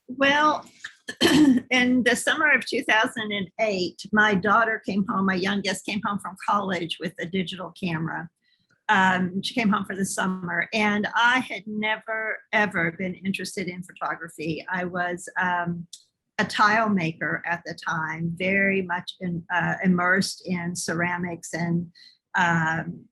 Well, in the summer of 2008, my daughter came home, my youngest came home from college with a digital camera. She came home for the summer, and I had never, ever been interested in photography. I was a tile maker at the time, very much immersed in ceramics and um,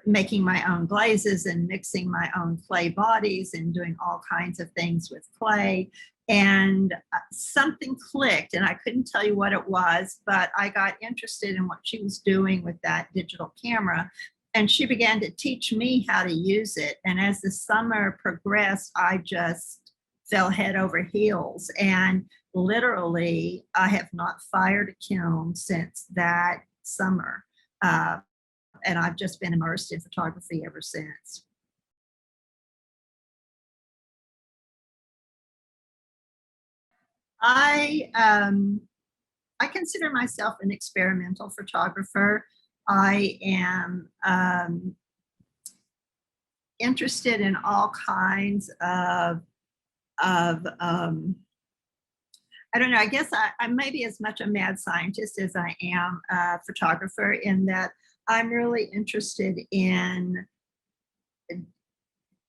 making my own glazes and mixing my own clay bodies and doing all kinds of things with clay. And something clicked, and I couldn't tell you what it was, but I got interested in what she was doing with that digital camera. And she began to teach me how to use it. And as the summer progressed, I just fell head over heels. And literally, I have not fired a kiln since that summer. And I've just been immersed in photography ever since. I I consider myself an experimental photographer. I am interested in all kinds of I don't know. I guess I'm maybe as much a mad scientist as I am a photographer, in that I'm really interested in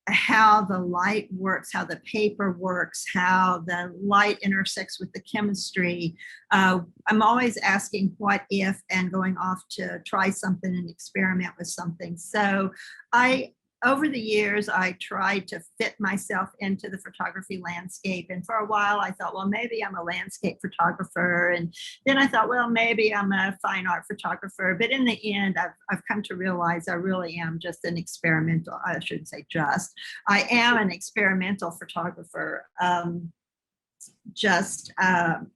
how the light works, how the paper works, how the light intersects with the chemistry. I'm always asking what if and going off to try something and experiment with something. So over the years, I tried to fit myself into the photography landscape. And for a while, I thought, well, maybe I'm a landscape photographer. And then I thought, well, maybe I'm a fine art photographer. But in the end, I've come to realize I really am just an experimental, I shouldn't say just, I am an experimental photographer. Just and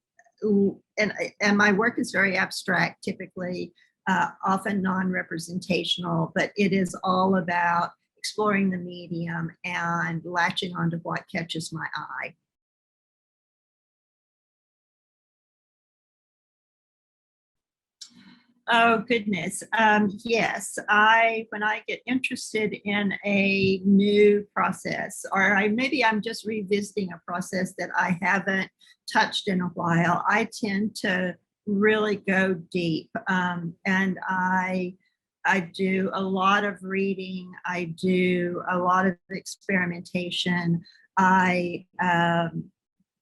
my work is very abstract, typically, often non-representational, but it is all about exploring the medium and latching onto what catches my eye. Oh goodness, yes. When I get interested in a new process, or maybe I'm just revisiting a process that I haven't touched in a while, I tend to really go deep, and I do a lot of reading. I do a lot of experimentation. I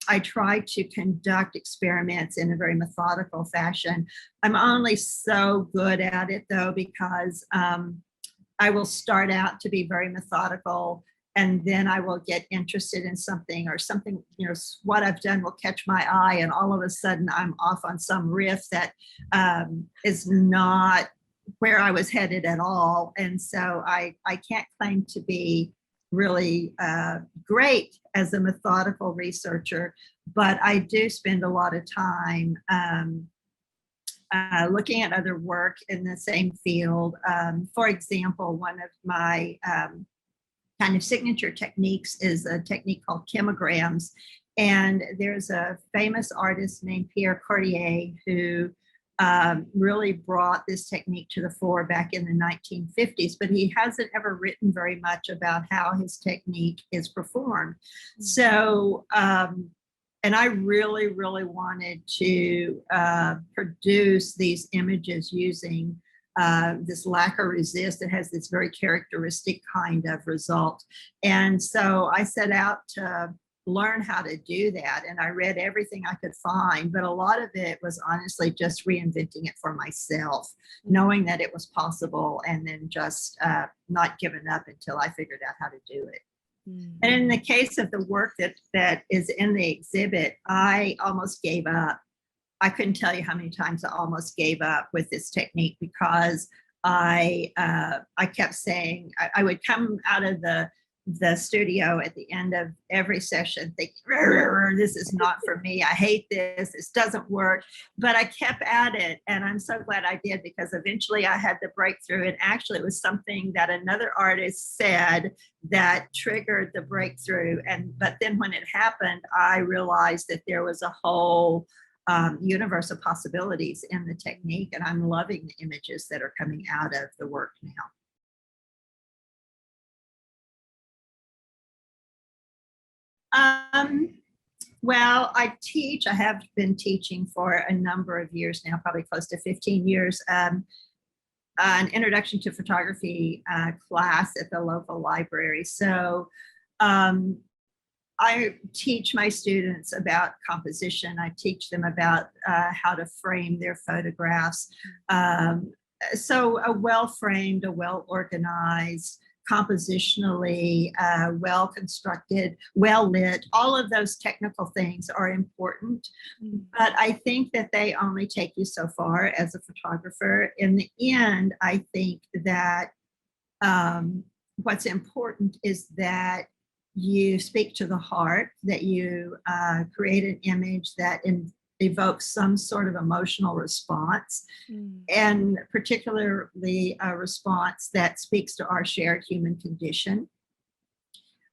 I try to conduct experiments in a very methodical fashion. I'm only so good at it, though, because I will start out to be very methodical, and then I will get interested in something, or something, what I've done will catch my eye, and all of a sudden I'm off on some riff that is not where I was headed at all. And so I can't claim to be really great as a methodical researcher, but I do spend a lot of time looking at other work in the same field. For example, one of my kind of signature techniques is a technique called chemograms. And there's a famous artist named Pierre Cordier who really brought this technique to the fore back in the 1950s, but he hasn't ever written very much about how his technique is performed. So, and I really, really wanted to produce these images using this lacquer resist that has this very characteristic kind of result. And so I set out to learn how to do that, and I read everything I could find, but a lot of it was honestly just reinventing it for myself, knowing that it was possible, and then just not giving up until I figured out how to do it. And in the case of the work that is in the exhibit, I almost gave up. I couldn't tell you how many times I almost gave up with this technique, because I kept saying, I would come out of the studio at the end of every session thinking, this is not for me. I hate this. This doesn't work. But I kept at it, and I'm so glad I did, because eventually I had the breakthrough. And actually, it was something that another artist said that triggered the breakthrough. But then when it happened, I realized that there was a whole universe of possibilities in the technique, and I'm loving the images that are coming out of the work now. Um, Well, I have been teaching for a number of years now, probably close to 15 years, an introduction to photography class at the local library. So um, I teach my students about composition. I teach them about how to frame their photographs. So a well-framed, a well-organized, compositionally well-constructed, well-lit, all of those technical things are important. But I think that they only take you so far as a photographer. In the end, I think that what's important is that you speak to the heart, that you create an image that evokes some sort of emotional response, and particularly a response that speaks to our shared human condition.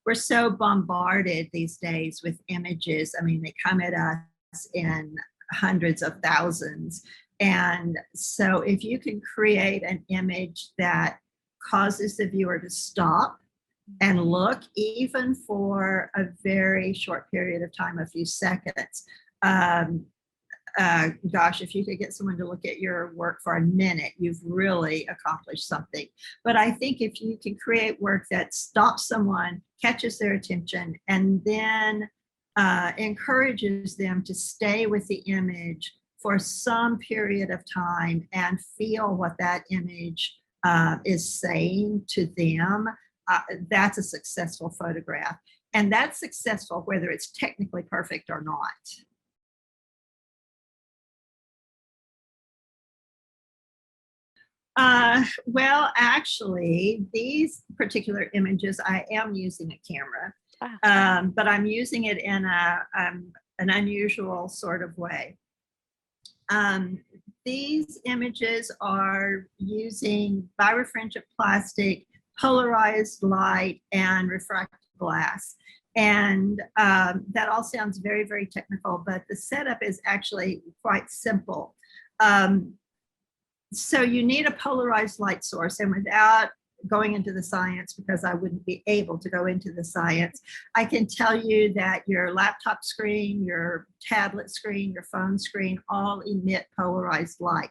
We're so bombarded these days with images. I mean, they come at us in hundreds of thousands. And so if you can create an image that causes the viewer to stop and look, even for a very short period of time, a few seconds. Gosh, if you could get someone to look at your work for a minute, you've really accomplished something. But I think if you can create work that stops someone, catches their attention, and then encourages them to stay with the image for some period of time and feel what that image is saying to them, that's a successful photograph. And that's successful whether it's technically perfect or not. Well, actually, these particular images, I am using a camera, but I'm using it in an unusual sort of way. These images are using birefringent plastic, polarized light, and refractive glass. And that all sounds very, very technical, but the setup is actually quite simple. So you need a polarized light source, and without going into the science, because I wouldn't be able to go into the science, I can tell you that your laptop screen, your tablet screen, your phone screen all emit polarized light.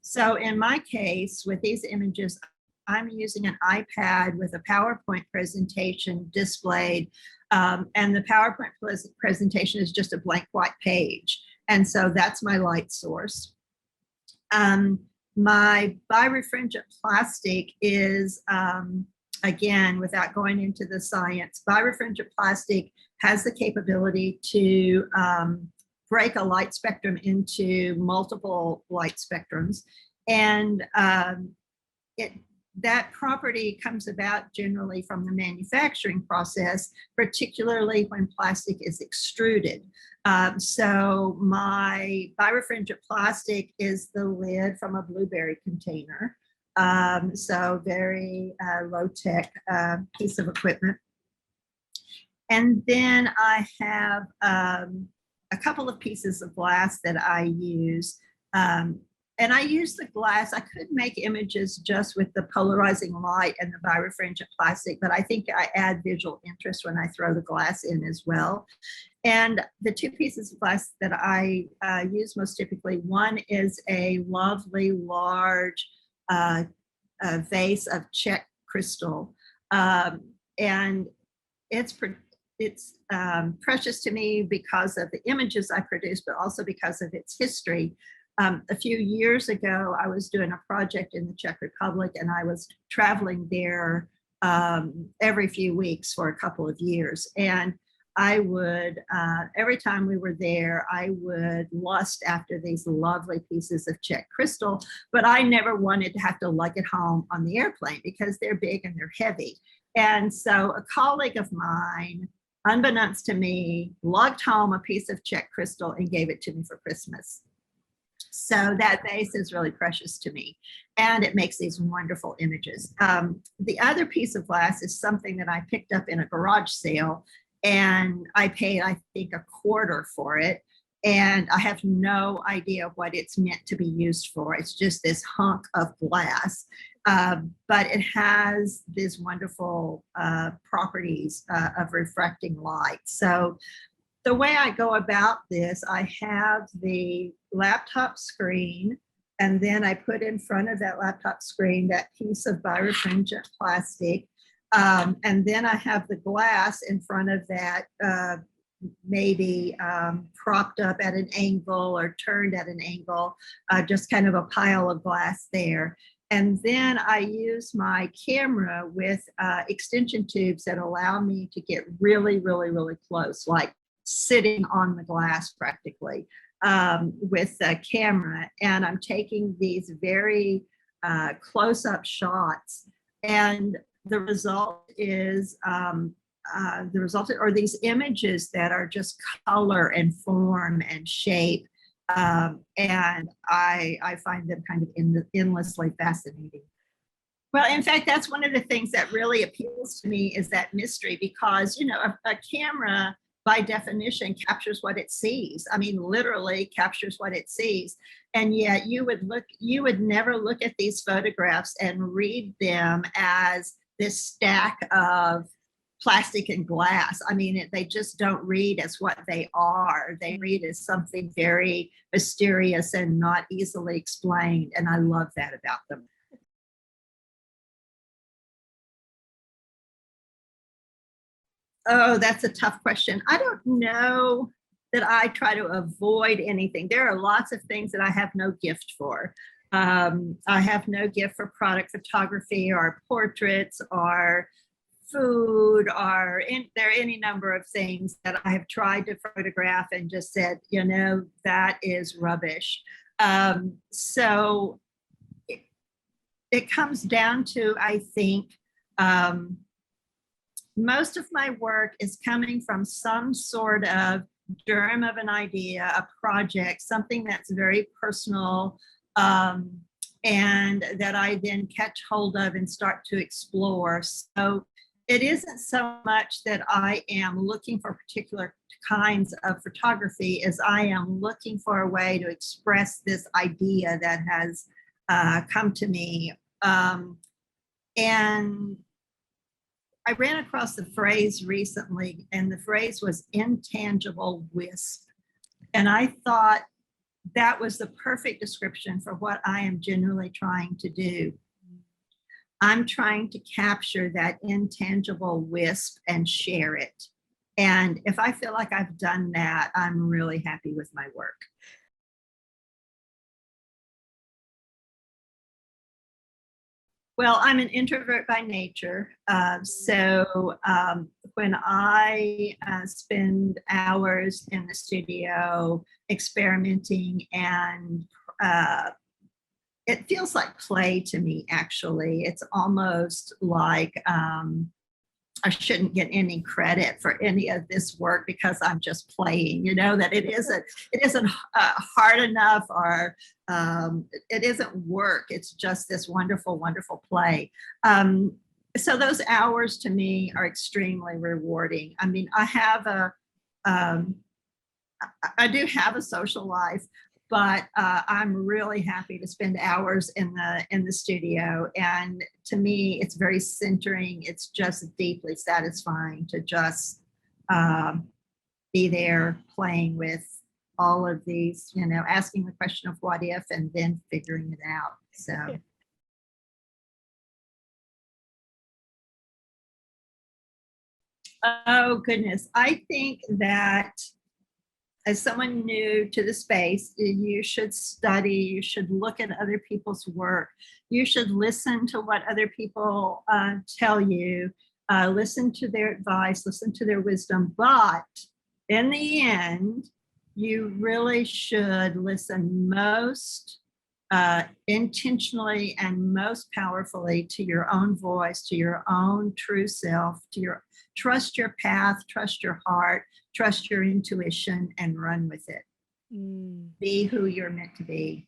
So in my case, with these images, I'm using an iPad with a PowerPoint presentation displayed, and the PowerPoint presentation is just a blank white page. And so that's my light source. My birefringent plastic is, again, without going into the science, birefringent plastic has the capability to break a light spectrum into multiple light spectrums. And that property comes about generally from the manufacturing process, particularly when plastic is extruded. So my birefringent plastic is the lid from a blueberry container. So very low-tech piece of equipment. And then I have a couple of pieces of glass that I use. And I use the glass. I could make images just with the polarizing light and the birefringent plastic, but I think I add visual interest when I throw the glass in as well. And the two pieces of glass that I use most typically, one is a lovely large vase of Czech crystal. And it's precious to me because of the images I produce, but also because of its history. A few years ago, I was doing a project in the Czech Republic, and I was traveling there every few weeks for a couple of years. And I would, every time we were there, I would lust after these lovely pieces of Czech crystal, but I never wanted to have to lug it home on the airplane because they're big and they're heavy. And so a colleague of mine, unbeknownst to me, lugged home a piece of Czech crystal and gave it to me for Christmas. So that vase is really precious to me, and it makes these wonderful images. The other piece of glass is something that I picked up in a garage sale, and I paid, I think, $1/4 for it. And I have no idea what it's meant to be used for. It's just this hunk of glass, but it has these wonderful properties of refracting light. So The way I go about this, I have the laptop screen, and then I put in front of that laptop screen that piece of birefringent plastic. And then I have the glass in front of that, maybe propped up at an angle or turned at an angle, just kind of a pile of glass there. And then I use my camera with extension tubes that allow me to get really, really, really close, like sitting on the glass practically, with the camera. And I'm taking these very close-up shots. And the result is these images that are just color and form and shape. And I find them kind of endlessly fascinating. Well, in fact, that's one of the things that really appeals to me, is that mystery, because, you know, a camera by definition captures what it sees. I mean, literally captures what it sees. And yet you would never look at these photographs and read them as this stack of plastic and glass. I mean, they just don't read as what they are. They read as something very mysterious and not easily explained. And I love that about them. Oh, that's a tough question. I don't know that I try to avoid anything. There are lots of things that I have no gift for. I have no gift for product photography or portraits or food, or there are any number of things that I have tried to photograph and just said, you know, that is rubbish. So it comes down to, I think, most of my work is coming from some sort of germ of an idea, a project, something that's very personal, and that I then catch hold of and start to explore. So it isn't so much that I am looking for particular kinds of photography as I am looking for a way to express this idea that has come to me. And I ran across the phrase recently, and the phrase was intangible wisp. And I thought that was the perfect description for what I am generally trying to do. I'm trying to capture that intangible wisp and share it. And if I feel like I've done that, I'm really happy with my work. Well, I'm an introvert by nature. So when I spend hours in the studio experimenting, and it feels like play to me, actually. It's almost like I shouldn't get any credit for any of this work because I'm just playing, you know, that it isn't hard enough, or it isn't work. It's just this wonderful, wonderful play. So those hours to me are extremely rewarding. I mean, I do have a social life, but I'm really happy to spend hours in the studio. And to me, it's very centering. It's just deeply satisfying to just be there playing with all of these, you know, asking the question of what if and then figuring it out. So. Oh, goodness. I think that as someone new to the space, you should study, you should look at other people's work, you should listen to what other people tell you, listen to their advice, listen to their wisdom. But in the end, you really should listen most intentionally and most powerfully to your own voice, to your own true self, trust your path, trust your heart, trust your intuition, and run with it. Be who you're meant to be.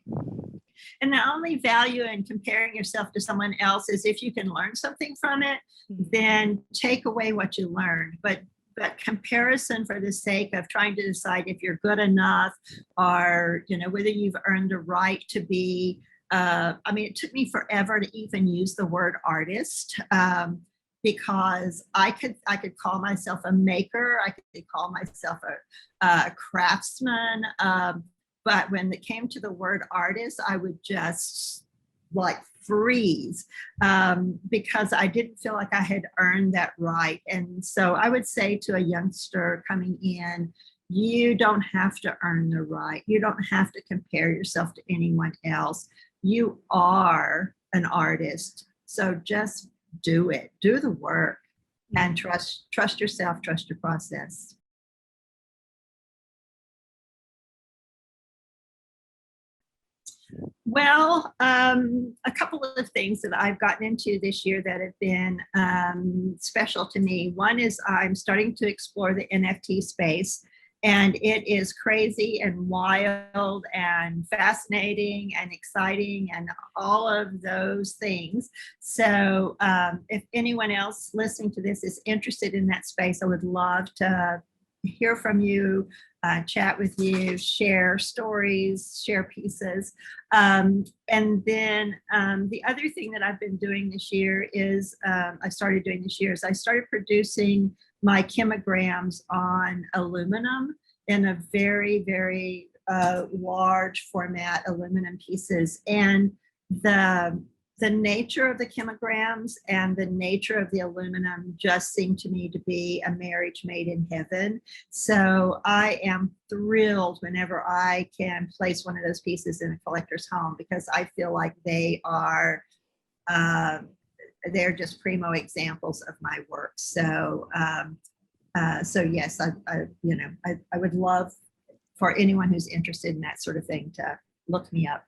And the only value in comparing yourself to someone else is if you can learn something from it, then take away what you learned. But comparison for the sake of trying to decide if you're good enough, or, you know, whether you've earned a right to be, I mean, it took me forever to even use the word artist. because I could call myself a maker, I could call myself a craftsman, but when it came to the word artist, I would just like freeze, because I didn't feel like I had earned that right. And so I would say to a youngster coming in, you don't have to earn the right. You don't have to compare yourself to anyone else. You are an artist. So just do it, do the work, and trust yourself, trust your process. Well, a couple of things that I've gotten into this year that have been special to me. One is I'm starting to explore the NFT space, and it is crazy and wild and fascinating and exciting and all of those things. So if anyone else listening to this is interested in that space, I would love to hear from you, chat with you, share stories, share pieces. And then the other thing that I've been doing this year is I started producing my chemograms on aluminum in a very, very large format aluminum pieces. And the nature of the chemograms and the nature of the aluminum just seemed to me to be a marriage made in heaven. So I am thrilled whenever I can place one of those pieces in a collector's home, because I feel like they are they're just primo examples of my work. So so yes, I would love for anyone who's interested in that sort of thing to look me up.